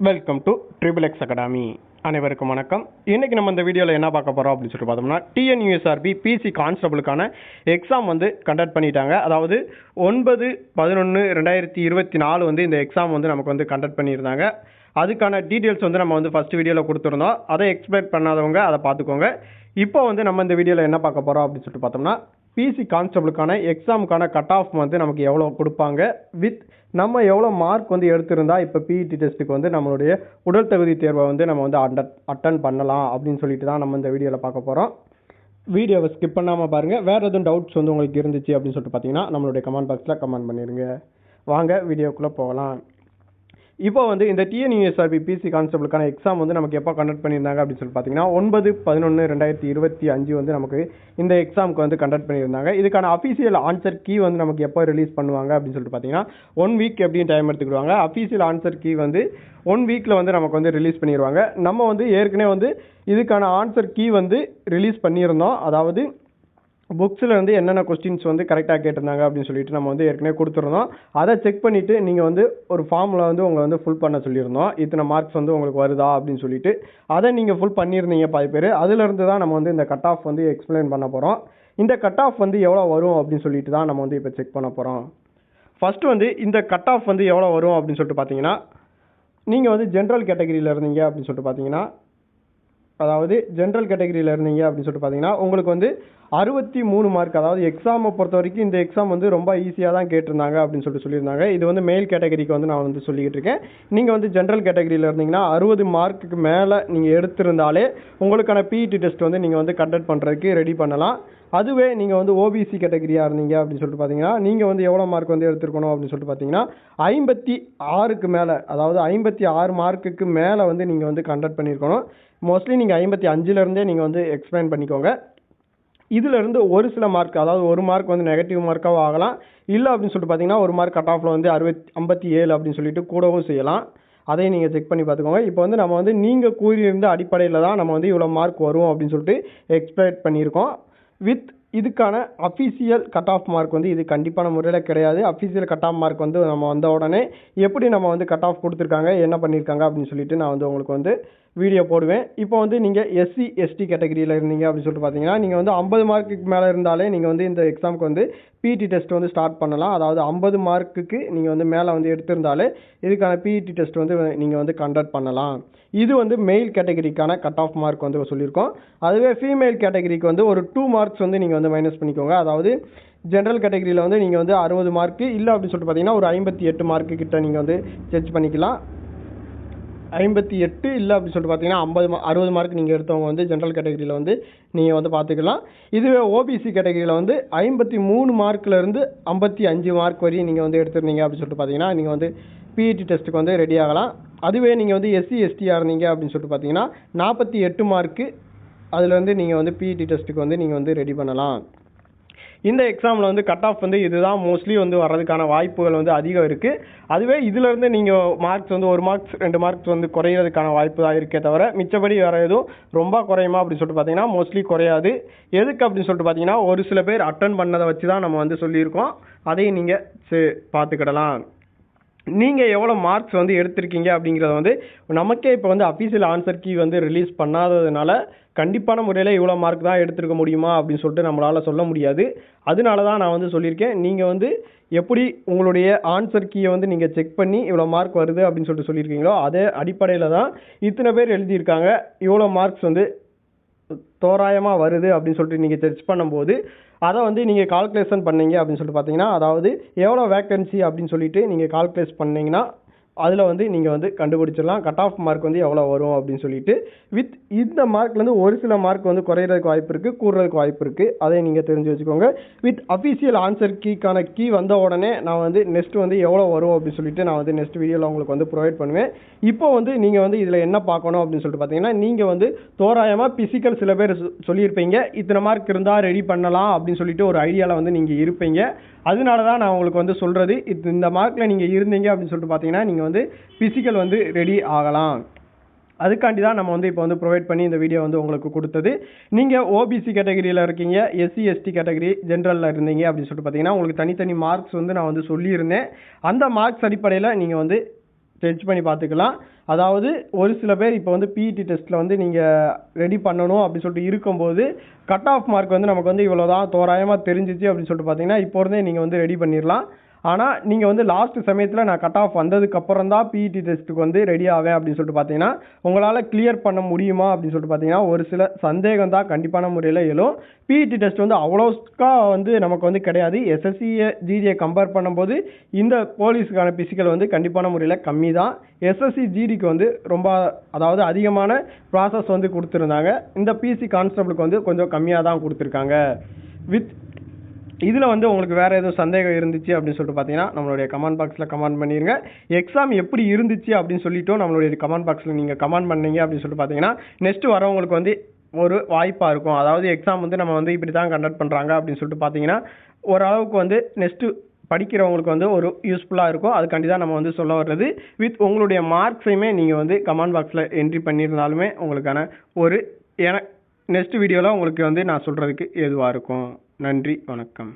Welcome to triple X academy. அனைவருக்கும் வணக்கம். இன்றைக்கி நம்ம இந்த வீடியோவில் என்ன பார்க்க போகிறோம் அப்படின்னு சொல்லிட்டு பார்த்தோம்னா, டிஎன்யூஎஸ்ஆர்பி பிசி கான்ஸ்டபிளுக்கான எக்ஸாம் வந்து கண்டக்ட் பண்ணிட்டாங்க. அதாவது 9/11/2024 வந்து இந்த எக்ஸாம் வந்து நமக்கு வந்து கண்டக்ட் பண்ணியிருந்தாங்க. அதுக்கான டீட்டெயில்ஸ் வந்து நம்ம வந்து ஃபஸ்ட் வீடியோவில் கொடுத்துருந்தோம். அதை எக்ஸ்பிளைன் பண்ணாதவங்க அதை பார்த்துக்கோங்க. இப்போ வந்து நம்ம இந்த வீடியோவில் என்ன பார்க்க போகிறோம் அப்படின்னு சொல்லிட்டு பார்த்தோம்னா, பிசி கான்ஸ்டபிளுக்கான எக்ஸாமுக்கான கட் ஆஃப் வந்து நமக்கு எவ்வளோ கொடுப்பாங்க, வித் நம்ம எவ்வளோ மார்க் வந்து எடுத்திருந்தா இப்போ பிஇடி டெஸ்ட்டுக்கு வந்து நம்மளுடைய உடல் தகுதி தேர்வை வந்து நம்ம வந்து அட்டன் பண்ணலாம் அப்படின்னு சொல்லிட்டு தான் நம்ம இந்த வீடியோவில் பார்க்க போகிறோம். வீடியோவை ஸ்கிப் பண்ணாமல் பாருங்கள். வேறு எதுவும் டவுட்ஸ் வந்து உங்களுக்கு இருந்துச்சு அப்படின்னு சொல்லிட்டு பார்த்தீங்கன்னா நம்மளுடைய கமெண்ட் பாக்ஸில் கமெண்ட் பண்ணிடுங்க. வாங்க வீடியோக்குள்ளே போகலாம். இப்போ வந்து இந்த டிஎன்யூஎஸ்ஆர்பி பிசி கான்ஸ்டபிளுக்கான எக்ஸாம் வந்து நமக்கு எப்போ கண்டக்ட் பண்ணியிருந்தாங்க அப்படின்னு சொல்லி பார்த்தீங்கன்னா 9/11/2025 வந்து நமக்கு இந்த எக்ஸாமுக்கு வந்து கண்டக்ட் பண்ணியிருந்தாங்க. இதுக்கான அஃபீஷியல் ஆன்சர் கீ வந்து நமக்கு எப்போ ரிலீஸ் பண்ணுவாங்க அப்படின்னு சொல்லிட்டு பார்த்தீங்கன்னா 1 வீக் எப்படின்னு டைம் எடுத்துக்கிடுவாங்க. அஃபீஷியல் ஆன்சர் கீ வந்து 1 வீக்கில் வந்து நமக்கு வந்து ரிலீஸ் பண்ணிடுவாங்க. நம்ம வந்து ஏற்கனவே வந்து இதுக்கான ஆன்சர் கீ வந்து ரிலீஸ் பண்ணியிருந்தோம். அதாவது புக்ஸில் வந்து என்னென்ன கொஸ்டின்ஸ் வந்து கரெக்டாக கேட்டிருந்தாங்க அப்படின்னு சொல்லிட்டு நம்ம வந்து ஏற்கனவே கொடுத்துருந்தோம். அதை செக் பண்ணிவிட்டு நீங்கள் வந்து ஒரு ஃபார்மில் வந்து உங்களை வந்து ஃபுல் பண்ண சொல்லியிருந்தோம். இத்தனை மார்க்ஸ் வந்து உங்களுக்கு வருதா அப்படின்னு சொல்லிட்டு அதை நீங்கள் ஃபுல் பண்ணியிருந்தீங்க பாதி பேர். அதிலிருந்து தான் நம்ம வந்து இந்த கட் ஆஃப் வந்து எக்ஸ்பிளைன் பண்ண போகிறோம். இந்த கட் ஆஃப் வந்து எவ்வளோ வரும் அப்படின்னு சொல்லிட்டு தான் நம்ம வந்து இப்போ செக் பண்ண போகிறோம். ஃபஸ்ட்டு வந்து இந்த கட் ஆஃப் வந்து எவ்வளோ வரும் அப்படின்னு சொல்லிட்டு பார்த்தீங்கன்னா, நீங்கள் வந்து ஜென்ரல் கேட்டகரியில் இருந்தீங்க அப்படின்னு சொல்லிட்டு பார்த்தீங்கன்னா, அதாவது ஜென்ரல் கேட்டகரியில் இருந்தீங்க அப்படின்னு சொல்லிட்டு பார்த்தீங்கன்னா உங்களுக்கு வந்து 63 மார்க். அதாவது எக்ஸாமை பொறுத்த வரைக்கும் இந்த எக்ஸாம் வந்து ரொம்ப ஈஸியாக தான் கேட்டிருந்தாங்க அப்படின்னு சொல்லியிருந்தாங்க. இது வந்து மெயில் கேட்டகரிக்கு வந்து நான் வந்து சொல்லிக்கிட்டு இருக்கேன். நீங்கள் வந்து ஜென்ரல் கேட்டகரியில் இருந்தீங்கன்னா 60 மார்க்குக்கு மேலே நீங்கள் எடுத்திருந்தாலே உங்களுக்கான பிஇடி டெஸ்ட் வந்து நீங்கள் வந்து கண்டக்ட் பண்ணுறதுக்கு ரெடி பண்ணலாம். அதுவே நீங்கள் வந்து ஓபிசி கேட்டகரியாக இருந்தீங்க அப்படின்னு சொல்லிட்டு பார்த்தீங்கன்னா நீங்கள் வந்து எவ்வளோ மார்க் வந்து எடுத்துருக்கணும் அப்படின்னு சொல்லிட்டு பார்த்தீங்கன்னா 56க்கு மேலே, அதாவது 56 மார்க்குக்கு மேலே வந்து நீங்கள் வந்து கண்டக்ட் பண்ணியிருக்கணும். மோஸ்ட்லி நீங்கள் 55லேருந்தே நீங்கள் வந்து எக்ஸ்பிளைன் பண்ணிக்கோங்க. இதிலிருந்து ஒரு சில மார்க், அதாவது ஒரு மார்க் வந்து நெகட்டிவ் மார்க்காகவும் ஆகலாம். இல்லை அப்படின்னு சொல்லிட்டு பார்த்தீங்கன்னா ஒரு மார்க் கட் ஆஃபில் வந்து 57 அப்படின்னு சொல்லிட்டு கூடவும் செய்யலாம். அதையும் நீங்கள் செக் பண்ணி பார்த்துக்கோங்க. இப்போ வந்து நம்ம வந்து நீங்கள் கூறியிருந்த அடிப்படையில் தான் நம்ம வந்து இவ்வளோ மார்க் வரும் அப்படின்னு சொல்லிட்டு எக்ஸ்பெக்ட் பண்ணியிருக்கோம். வித் இதுக்கான அஃபீஷியல் கட் ஆஃப் மார்க் வந்து இது கண்டிப்பான முறையில் கிடையாது. அஃபீஷியல் கட் ஆஃப் மார்க் வந்து நம்ம வந்த உடனே எப்படி நம்ம வந்து கட் ஆஃப் கொடுத்துருக்காங்க, என்ன பண்ணியிருக்காங்க அப்படின்னு சொல்லிட்டு நான் வந்து உங்களுக்கு வந்து வீடியோ போடுவேன். இப்போ வந்து நீங்கள் எஸ்சி எஸ்டி கேட்டகரியில் இருந்தீங்க அப்படின்னு சொல்லிட்டு பார்த்தீங்கன்னா நீங்கள் வந்து 50 மார்க்குக்கு மேலே இருந்தாலே நீங்கள் வந்து இந்த எக்ஸாமுக்கு வந்து பிஇடி டெஸ்ட் வந்து ஸ்டார்ட் பண்ணலாம். அதாவது 50 மார்க்குக்கு நீங்கள் வந்து மேலே வந்து எடுத்திருந்தாலே இதுக்கான பிஇடி டெஸ்ட் வந்து நீங்கள் வந்து கண்டக்ட் பண்ணலாம். இது வந்து மெயில் கேட்டகரிக்கான கட் ஆஃப் மார்க் வந்து சொல்லியிருக்கோம். அதுவே ஃபீமேல் கேட்டகரிக்கு வந்து ஒரு 2 மார்க்ஸ் வந்து நீங்கள் வந்து மைனஸ் பண்ணிக்கோங்க. அதாவது ஜென்ரல் கேட்டகரியில் வந்து நீங்கள் வந்து 60 மார்க்கு, இல்லை அப்படின்னு சொல்லிட்டு பார்த்தீங்கன்னா ஒரு 58 மார்க்கு கிட்ட நீங்கள் வந்து செக் பண்ணிக்கலாம். 58 இல்லை அப்படின்னு சொல்லிட்டு பார்த்தீங்கன்னா 60 மார்க் நீங்கள் எடுத்தவங்க வந்து ஜென்ரல் கேட்டகரியில் வந்து நீங்கள் வந்து பார்த்துக்கலாம். இதுவே ஓபிசி கேட்டகரியில் வந்து 53 மார்க்லேருந்து 55 மார்க் வரையும் நீங்கள் வந்து எடுத்துருந்தீங்க அப்படின்னு சொல்லிட்டு பார்த்தீங்கன்னா நீங்கள் வந்து பிஇடி டெஸ்ட்டுக்கு வந்து ரெடி ஆகலாம். அதுவே நீங்கள் வந்து எஸ்சி எஸ்டியாக இருந்தீங்க அப்படின்னு சொல்லிட்டு பார்த்தீங்கன்னா 48 மார்க்கு அதில் வந்து நீங்கள் வந்து பிஇடி டெஸ்ட்டுக்கு வந்து நீங்கள் வந்து ரெடி பண்ணலாம். இந்த எக்ஸாமில் வந்து கட் ஆஃப் வந்து இதுதான் மோஸ்ட்லி வந்து வர்றதுக்கான வாய்ப்புகள் வந்து அதிகம் இருக்குது. அதுவே இதிலேருந்து நீங்கள் மார்க்ஸ் வந்து 1 மார்க்ஸ் 2 மார்க்ஸ் வந்து குறையிறதுக்கான வாய்ப்பு தான் இருக்கே தவிர மிச்சப்படி வேறு எதுவும் ரொம்ப குறையுமா அப்படின்னு சொல்லிட்டு பார்த்தீங்கன்னா மோஸ்ட்லி குறையாது. எதுக்கு அப்படின்னு சொல்லிட்டு பார்த்தீங்கன்னா ஒரு சில பேர் அட்டன் பண்ணதை வச்சு தான் நம்ம வந்து சொல்லியிருக்கோம். அதையும் நீங்கள் பார்த்துக்கிடலாம். நீங்கள் எவ்வளோ மார்க்ஸ் வந்து எடுத்திருக்கீங்க அப்படிங்கிறத வந்து நமக்கே இப்போ வந்து அஃபீஷியல் ஆன்சர் கீ வந்து ரிலீஸ் பண்ணாததுனால கண்டிப்பான முறையில் இவ்வளோ மார்க் தான் எடுத்துருக்க முடியுமா அப்படின்னு சொல்லிட்டு நம்மளால் சொல்ல முடியாது. அதனால தான் நான் வந்து சொல்லியிருக்கேன். நீங்கள் வந்து எப்படி உங்களுடைய ஆன்சர் கீயை வந்து நீங்கள் செக் பண்ணி இவ்வளோ மார்க் வருது அப்படின்னு சொல்லிட்டு சொல்லியிருக்கீங்களோ அதே அடிப்படையில் தான் இத்தனை பேர் எழுதியிருக்காங்க. இவ்வளோ மார்க்ஸ் வந்து தோராயமாக வருது அப்படின்னு சொல்லிட்டு நீங்கள் செக் பண்ணும்போது அதை வந்து நீங்கள் கால்குலேஷன் பண்ணீங்க அப்படின்னு சொல்லிட்டு பார்த்தீங்கன்னா, அதாவது எவ்வளோ வேக்கன்சி அப்படின்னு சொல்லிட்டு நீங்கள் கால்குலேட் பண்ணீங்கன்னா அதில் வந்து நீங்கள் வந்து கண்டுபிடிச்சிடலாம் கட் ஆஃப் மார்க் வந்து எவ்வளோ வரும் அப்படின்னு சொல்லிட்டு. வித் இந்த மார்க்லேருந்து ஒரு சில மார்க் வந்து குறையிறதுக்கு வாய்ப்பு இருக்குது, கூடுறதுக்கு வாய்ப்பு இருக்குது. அதை நீங்கள் தெரிஞ்சு வச்சுக்கோங்க. வித் அஃபீஷியல் ஆன்சர் கீக்கான கீ வந்த உடனே நான் வந்து நெக்ஸ்ட் வந்து எவ்வளோ வரும் அப்படின்னு சொல்லிட்டு நான் வந்து நெக்ஸ்ட் வீடியோவில் உங்களுக்கு வந்து ப்ரொவைட் பண்ணுவேன். இப்போ வந்து நீங்கள் வந்து இதில் என்ன பார்க்கணும் அப்படின்னு சொல்லிட்டு பார்த்தீங்கன்னா, நீங்கள் வந்து தோராயமாக பிசிக்கல் சில பேர் சொல்லியிருப்பீங்க இத்தனை மார்க் இருந்தால் ரெடி பண்ணலாம் அப்படின்னு சொல்லிட்டு ஒரு ஐடியாவில் வந்து நீங்கள் இருப்பீங்க. அதனால தான் நான் உங்களுக்கு வந்து சொல்கிறது, இந்த மார்க்கில் நீங்கள் இருந்தீங்க அப்படின்னு சொல்லிட்டு பார்த்தீங்கன்னா நீங்கள் வந்து பிசிக்கல் வந்து ரெடி ஆகலாம். அதுக்காண்டி தான் நம்ம வந்து இப்போ வந்து ப்ரொவைட் பண்ணி இந்த வீடியோ வந்து உங்களுக்கு கொடுத்தது. நீங்கள் ஓபிசி கேட்டகரியில் இருக்கீங்க, எஸ்சி எஸ்டி கேட்டகரி ஜென்ரலில் இருந்தீங்க அப்படின்னு சொல்லிட்டு பார்த்தீங்கன்னா உங்களுக்கு தனித்தனி மார்க்ஸ் வந்து நான் வந்து சொல்லியிருந்தேன். அந்த மார்க்ஸ் அடிப்படையில் நீங்கள் வந்து செக் பண்ணி பார்த்துக்கலாம். அதாவது ஒரு சில பேர் இப்போ வந்து பிஇடி டெஸ்ட்டில் வந்து நீங்கள் ரெடி பண்ணணும் அப்படின்னு சொல்லிட்டு இருக்கும்போது கட் ஆஃப் மார்க் வந்து நமக்கு வந்து இவ்வளோ தான் தோராயமாக தெரிஞ்சிச்சு அப்படின்னு சொல்லிட்டு பார்த்தீங்கன்னா இப்போ இருந்தே நீங்கள் வந்து ரெடி பண்ணிடலாம். ஆனால் நீங்கள் வந்து லாஸ்ட் சமயத்தில் நான் கட் ஆஃப் வந்ததுக்கப்புறம் தான் பிஇடி டெஸ்ட்டுக்கு வந்து ரெடி ஆவேன் அப்படின்னு சொல்லிட்டு பார்த்தீங்கன்னா உங்களால் கிளியர் பண்ண முடியுமா அப்படின்னு சொல்லிட்டு பார்த்தீங்கன்னா ஒரு சில சந்தேகம் தான் கண்டிப்பான முறையில் எழும். பிஇடி டெஸ்ட் வந்து அவ்வளோக்கா வந்து நமக்கு வந்து கிடையாது. எஸ்எஸ்சியை ஜிடியை கம்பேர் பண்ணும்போது இந்த போலீஸுக்கான பிசிக்கல் வந்து கண்டிப்பான முறையில் கம்மி தான். எஸ்எஸ்சி ஜிடிக்கு வந்து ரொம்ப அதாவது அதிகமான ப்ராசஸ் வந்து கொடுத்துருந்தாங்க. இந்த பிசி கான்ஸ்டபிளுக்கு வந்து கொஞ்சம் கம்மியாக தான் கொடுத்துருக்காங்க. வித் இதில் வந்து உங்களுக்கு வேறு எதுவும் சந்தேகம் இருந்துச்சு அப்படின்னு சொல்லிட்டு பார்த்தீங்கன்னா நம்மளுடைய கமெண்ட் பாக்ஸில் கமெண்ட் பண்ணிடுங்க. எக்ஸாம் எப்படி இருந்துச்சு அப்படின்னு சொல்லிட்டோம் நம்மளுடைய கமெண்ட் பாக்ஸில் நீங்கள் கமெண்ட் பண்ணீங்க அப்படின்னு சொல்லிட்டு பார்த்தீங்கன்னா நெக்ஸ்ட்டு வரவங்களுக்கு வந்து ஒரு வாய்ப்பாக இருக்கும். அதாவது எக்ஸாம் வந்து நம்ம வந்து இப்படி தான் கண்டக்ட் பண்ணுறாங்க அப்படின்னு சொல்லிட்டு பார்த்தீங்கன்னா ஓரளவுக்கு வந்து நெக்ஸ்ட்டு படிக்கிறவங்களுக்கு வந்து ஒரு யூஸ்ஃபுல்லாக இருக்கும். அதுக்காண்டி தான் நம்ம வந்து சொல்ல வர்றது. வித் உங்களுடைய மார்க்ஸையுமே நீங்கள் வந்து கமெண்ட் பாக்ஸில் என்ட்ரி பண்ணியிருந்தாலுமே உங்களுக்கான ஒரு நெக்ஸ்ட் வீடியோவில் உங்களுக்கு வந்து நான் சொல்கிறதுக்கு ஏதுவாக இருக்கும். நன்றி, வணக்கம்.